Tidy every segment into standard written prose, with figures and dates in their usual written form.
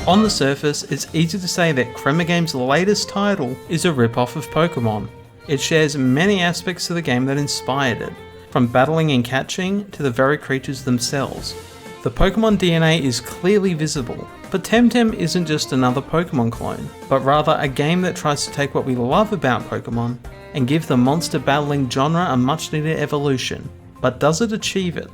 On the surface, it's easy to say that Crema Games' latest title is a rip-off of Pokemon. It shares many aspects of the game that inspired it, from battling and catching to the very creatures themselves. The Pokemon DNA is clearly visible, but Temtem isn't just another Pokemon clone, but rather a game that tries to take what we love about Pokemon and give the monster battling genre a much needed evolution. But does it achieve it?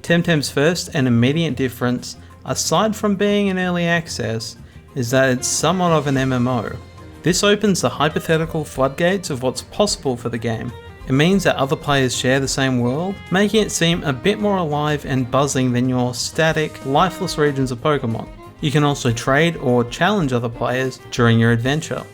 Temtem's first and immediate difference, aside from being in early access, is that it's somewhat of an MMO. This opens the hypothetical floodgates of what's possible for the game. It means that other players share the same world, making it seem a bit more alive and buzzing than your static, lifeless regions of Pokemon. You can also trade or challenge other players during your adventure.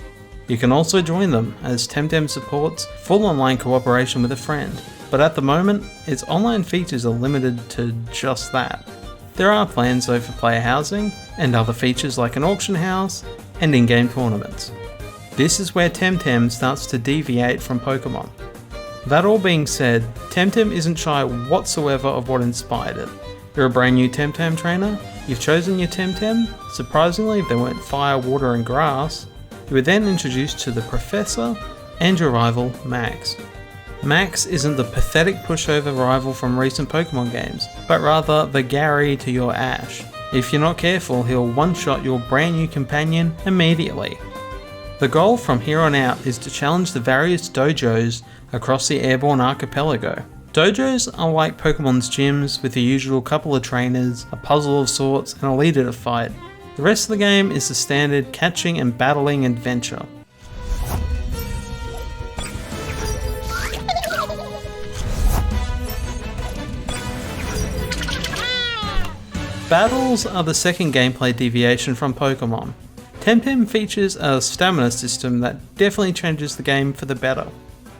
You can also join them, as Temtem supports full online cooperation with a friend, but at the moment, its online features are limited to just that. There are plans though for player housing, and other features like an auction house, and in-game tournaments. This is where Temtem starts to deviate from Pokemon. That all being said, Temtem isn't shy whatsoever of what inspired it. You're a brand new Temtem Trainer, you've chosen your Temtem, surprisingly they weren't fire, water and grass. You were then introduced to the Professor and your rival, Max. Max isn't the pathetic pushover rival from recent Pokemon games, but rather the Gary to your Ash. If you're not careful, he'll one-shot your brand new companion immediately. The goal from here on out is to challenge the various dojos across the Airborne Archipelago. Dojos are like Pokemon's gyms with the usual couple of trainers, a puzzle of sorts and a leader to fight. The rest of the game is the standard catching and battling adventure. Battles are the second gameplay deviation from Pokemon. Temtem features a stamina system that definitely changes the game for the better.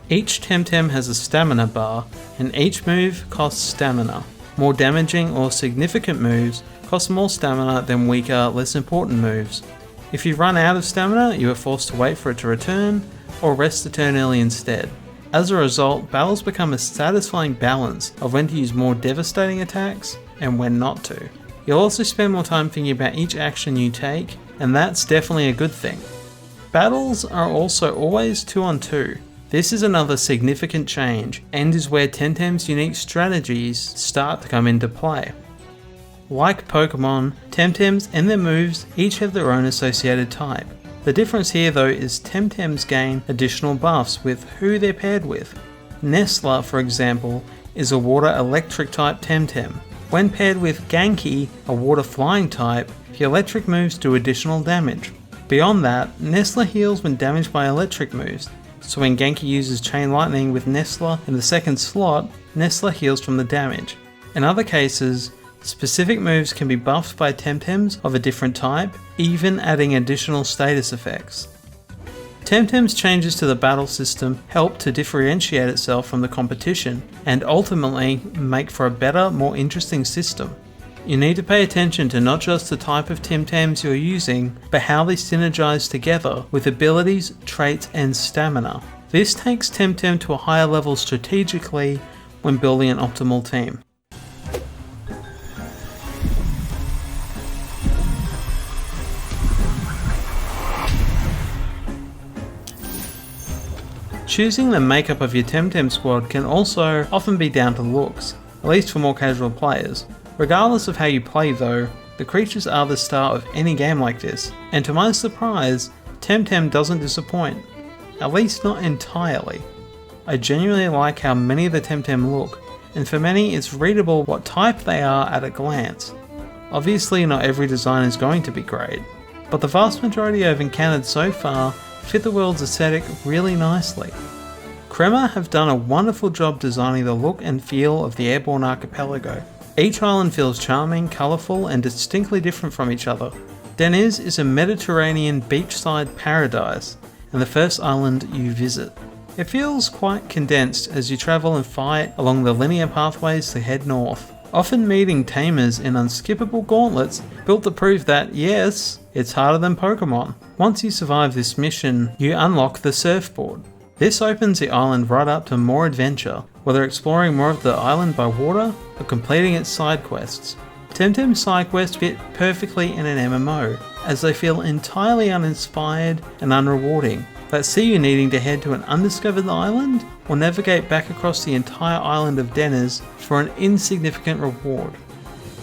Each Temtem has a stamina bar, and each move costs stamina. More damaging or significant moves cost more stamina than weaker, less important moves. If you run out of stamina, you are forced to wait for it to return, or rest the turn early instead. As a result, battles become a satisfying balance of when to use more devastating attacks and when not to. You'll also spend more time thinking about each action you take, and that's definitely a good thing. Battles are also always 2-on-2. This is another significant change, and is where Temtem's unique strategies start to come into play. Like Pokemon, Temtems and their moves each have their own associated type. The difference here though is Temtems gain additional buffs with who they're paired with. Nestler, for example, is a water electric type Temtem. When paired with Genki, a water flying type, the electric moves do additional damage. Beyond that, Nestler heals when damaged by electric moves, so when Genki uses Chain Lightning with Nestler in the second slot, Nestler heals from the damage. In other cases, specific moves can be buffed by Temtems of a different type, even adding additional status effects. Temtem's changes to the battle system help to differentiate itself from the competition, and ultimately make for a better, more interesting system. You need to pay attention to not just the type of Temtems you're using, but how they synergize together with abilities, traits and stamina. This takes Temtem to a higher level strategically when building an optimal team. Choosing the makeup of your Temtem squad can also often be down to looks, at least for more casual players. Regardless of how you play though, the creatures are the star of any game like this, and to my surprise, Temtem doesn't disappoint. At least not entirely. I genuinely like how many of the Temtem look, and for many it's readable what type they are at a glance. Obviously not every design is going to be great, but the vast majority I've encountered so far fit the world's aesthetic really nicely. Crema have done a wonderful job designing the look and feel of the Airborne Archipelago. Each island feels charming, colourful and distinctly different from each other. Deniz is a Mediterranean beachside paradise, and the first island you visit. It feels quite condensed as you travel and fight along the linear pathways to head north, often meeting tamers in unskippable gauntlets built to prove that yes, it's harder than Pokemon. Once you survive this mission, you unlock the surfboard. This opens the island right up to more adventure, whether exploring more of the island by water or completing its side quests. Temtem side quests fit perfectly in an MMO, as they feel entirely uninspired and unrewarding, that see you needing to head to an undiscovered island or navigate back across the entire island of Dennis for an insignificant reward.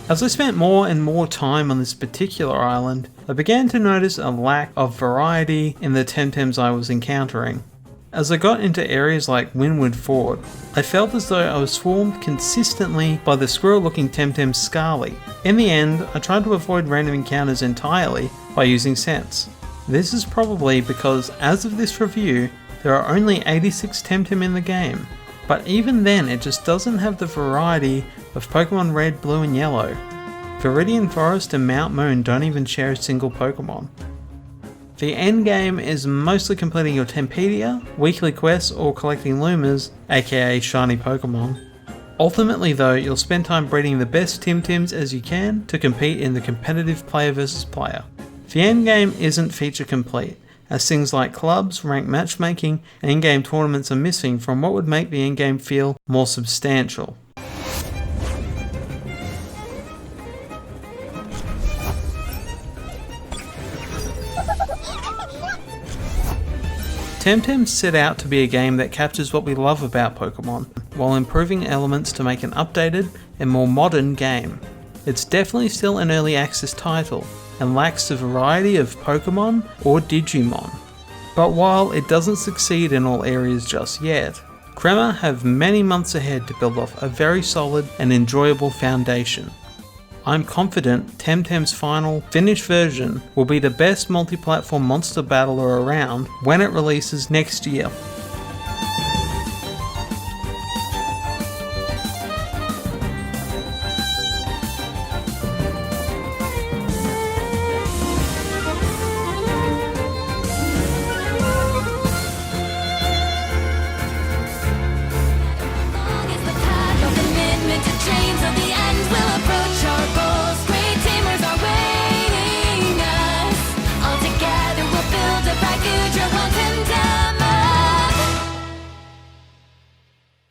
As I spent more and more time on this particular island, I began to notice a lack of variety in the Temtems I was encountering. As I got into areas like Windward Ford, I felt as though I was swarmed consistently by the squirrel-looking Temtem Scarly. In the end, I tried to avoid random encounters entirely by using scents. This is probably because, as of this review, there are only 86 Temtem in the game, but even then it just doesn't have the variety of Pokemon Red, Blue and Yellow. Viridian Forest and Mount Moon don't even share a single Pokemon. The endgame is mostly completing your Tempedia, weekly quests or collecting Lumas, aka shiny Pokemon. Ultimately though, you'll spend time breeding the best Temtems as you can to compete in the competitive player versus player. The endgame isn't feature complete, as things like clubs, ranked matchmaking and in-game tournaments are missing from what would make the endgame feel more substantial. Temtem set out to be a game that captures what we love about Pokemon, while improving elements to make an updated and more modern game. It's definitely still an early access title, and lacks the variety of Pokemon or Digimon. But while it doesn't succeed in all areas just yet, Crema have many months ahead to build off a very solid and enjoyable foundation. I'm confident Temtem's final, finished version will be the best multi-platform monster battler around when it releases next year.